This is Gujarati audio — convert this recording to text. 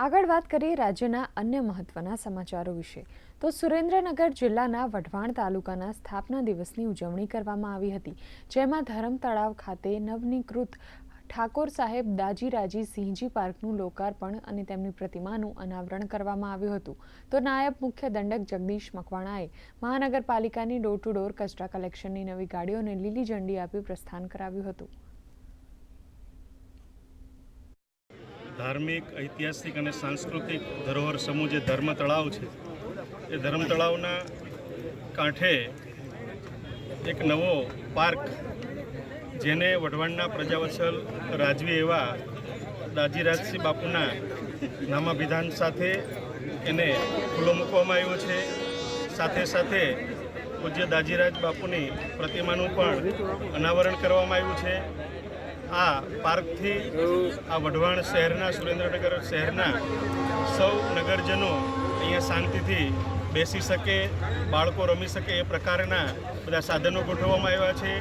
આગળ વાત કરીએ રાજ્યના અન્ય મહત્વના સમાચારો વિશે તો સુરેન્દ્રનગર જિલ્લાના વઢવાણ તાલુકાના સ્થાપના દિવસની ઉજવણી કરવામાં આવી હતી, જેમાં ધરમ તળાવ ખાતે નવનીકૃત ઠાકોર સાહેબ દાજીરાજી સિંહજી પાર્કનું લોકાર્પણ અને તેમની પ્રતિમાનું અનાવરણ કરવામાં આવ્યું હતું. તો નાયબ મુખ્ય દંડક જગદીશ મકવાણાએ મહાનગરપાલિકાની ડોર ટુ ડોર કચરા કલેક્શનની નવી ગાડીઓને લીલી ઝંડી આપી પ્રસ્થાન કરાવ્યું હતું. ધાર્મિક, ઐતિહાસિક અને સાંસ્કૃતિક ધરોહર સમૂહ જે ધર્મ તળાવ છે, એ ધર્મ તળાવના કાંઠે એક નવો પાર્ક, જેને વઢવાણના પ્રજાવત્સલ રાજવી એવા દાજીરાજસિંહ બાપુના નામાભિધાન સાથે એને ખુલ્લો મૂકવામાં આવ્યો છે. સાથે સાથે પૂજ્ય દાજીરાજ બાપુની પ્રતિમાનું પણ અનાવરણ કરવામાં આવ્યું છે. આ પાર્કથી આ વઢવાણ શહેરના, સુરેન્દ્રનગર શહેરના સૌ નગરજનો અહીંયા શાંતિથી બેસી શકે, બાળકો રમી શકે એ પ્રકારના બધા સાધનો ગોઠવવામાં આવ્યા છે.